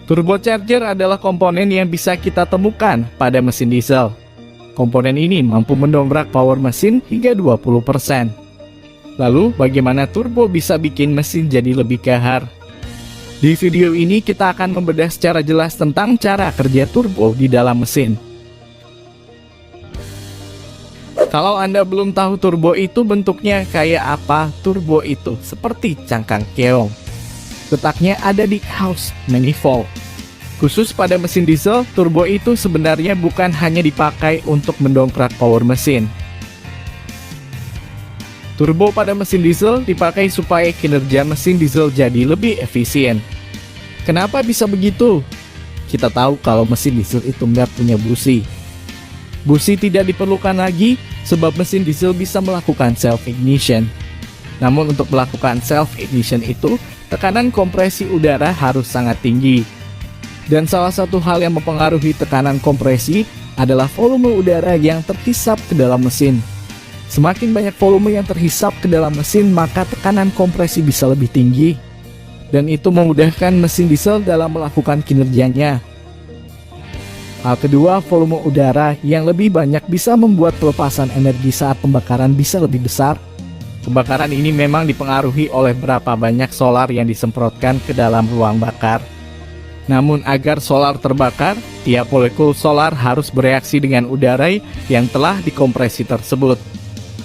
Turbocharger adalah komponen yang bisa kita temukan pada mesin diesel. Komponen ini mampu mendongkrak power mesin hingga 20%. Lalu, bagaimana turbo bisa bikin mesin jadi lebih gahar? Di video ini kita akan membedah secara jelas tentang cara kerja turbo di dalam mesin. Kalau Anda belum tahu turbo itu bentuknya kayak apa, turbo itu seperti cangkang keong. Letaknya ada di housing manifold. Khusus pada mesin diesel, turbo itu sebenarnya bukan hanya dipakai untuk mendongkrak power mesin. Turbo pada mesin diesel dipakai supaya kinerja mesin diesel jadi lebih efisien. Kenapa bisa begitu? Kita tahu kalau mesin diesel itu nggak punya busi. Busi tidak diperlukan lagi sebab mesin diesel bisa melakukan self-ignition. Namun untuk melakukan self-ignition itu, tekanan kompresi udara harus sangat tinggi. Dan salah satu hal yang mempengaruhi tekanan kompresi adalah volume udara yang terhisap ke dalam mesin. Semakin banyak volume yang terhisap ke dalam mesin, maka tekanan kompresi bisa lebih tinggi. Dan itu memudahkan mesin diesel dalam melakukan kinerjanya. Hal kedua, volume udara yang lebih banyak bisa membuat pelepasan energi saat pembakaran bisa lebih besar. Pembakaran ini memang dipengaruhi oleh berapa banyak solar yang disemprotkan ke dalam ruang bakar. Namun agar solar terbakar, tiap molekul solar harus bereaksi dengan udara yang telah dikompresi tersebut.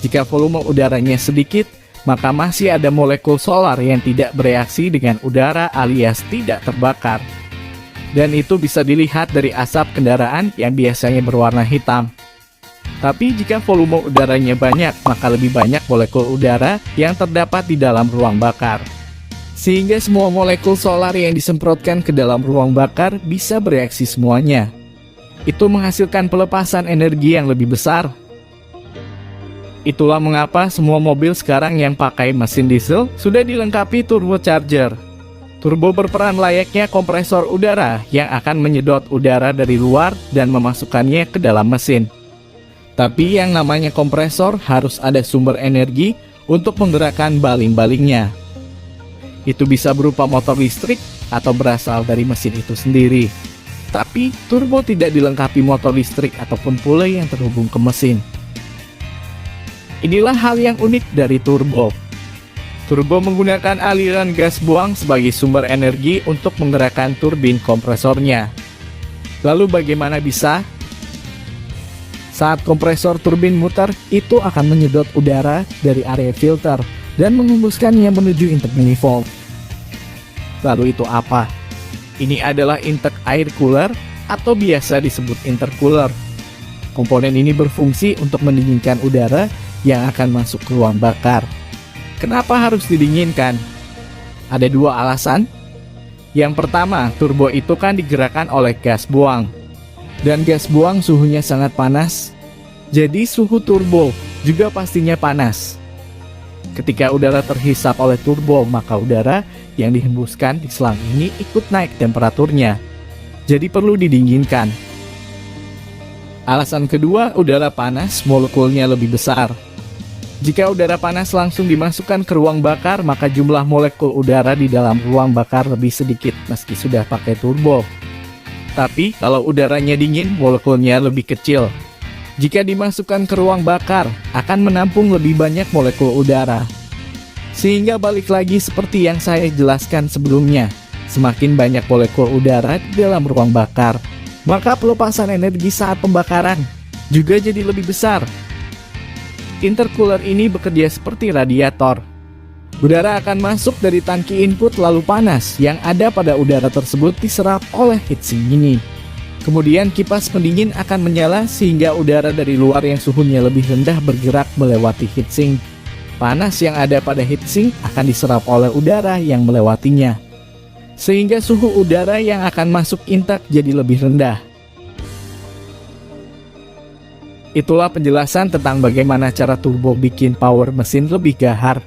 Jika volume udaranya sedikit, maka masih ada molekul solar yang tidak bereaksi dengan udara alias tidak terbakar. Dan itu bisa dilihat dari asap kendaraan yang biasanya berwarna hitam. Tapi jika volume udaranya banyak, maka lebih banyak molekul udara yang terdapat di dalam ruang bakar. Sehingga semua molekul solar yang disemprotkan ke dalam ruang bakar bisa bereaksi semuanya. Itu menghasilkan pelepasan energi yang lebih besar. Itulah mengapa semua mobil sekarang yang pakai mesin diesel sudah dilengkapi turbocharger. Turbo berperan layaknya kompresor udara yang akan menyedot udara dari luar dan memasukkannya ke dalam mesin. Tapi yang namanya kompresor harus ada sumber energi untuk menggerakkan baling-balingnya. Itu bisa berupa motor listrik atau berasal dari mesin itu sendiri. Tapi turbo tidak dilengkapi motor listrik ataupun pula yang terhubung ke mesin. Inilah hal yang unik dari turbo. Turbo menggunakan aliran gas buang sebagai sumber energi untuk menggerakkan turbin kompresornya. Lalu bagaimana bisa? Saat kompresor turbin muter, itu akan menyedot udara dari area filter dan menghembuskannya menuju intake manifold. Lalu itu apa? Ini adalah intake air cooler atau biasa disebut intercooler. Komponen ini berfungsi untuk mendinginkan udara yang akan masuk ke ruang bakar. Kenapa harus didinginkan? Ada dua alasan. Yang pertama, turbo itu kan digerakkan oleh gas buang. Dan gas buang suhunya sangat panas, jadi suhu turbo juga pastinya panas. Ketika udara terhisap oleh turbo, maka udara yang dihembuskan di selang ini ikut naik temperaturnya, jadi perlu didinginkan. Alasan kedua, udara panas molekulnya lebih besar. Jika udara panas langsung dimasukkan ke ruang bakar, maka jumlah molekul udara di dalam ruang bakar lebih sedikit meski sudah pakai turbo. Tapi kalau udaranya dingin, molekulnya lebih kecil. Jika dimasukkan ke ruang bakar, akan menampung lebih banyak molekul udara. Sehingga balik lagi seperti yang saya jelaskan sebelumnya, semakin banyak molekul udara di dalam ruang bakar, maka pelepasan energi saat pembakaran juga jadi lebih besar. Intercooler ini bekerja seperti radiator. Udara akan masuk dari tangki input lalu panas yang ada pada udara tersebut diserap oleh heatsink ini. Kemudian kipas pendingin akan menyala sehingga udara dari luar yang suhunya lebih rendah bergerak melewati heatsink. Panas yang ada pada heatsink akan diserap oleh udara yang melewatinya. Sehingga suhu udara yang akan masuk intake jadi lebih rendah. Itulah penjelasan tentang bagaimana cara turbo bikin power mesin lebih gahar.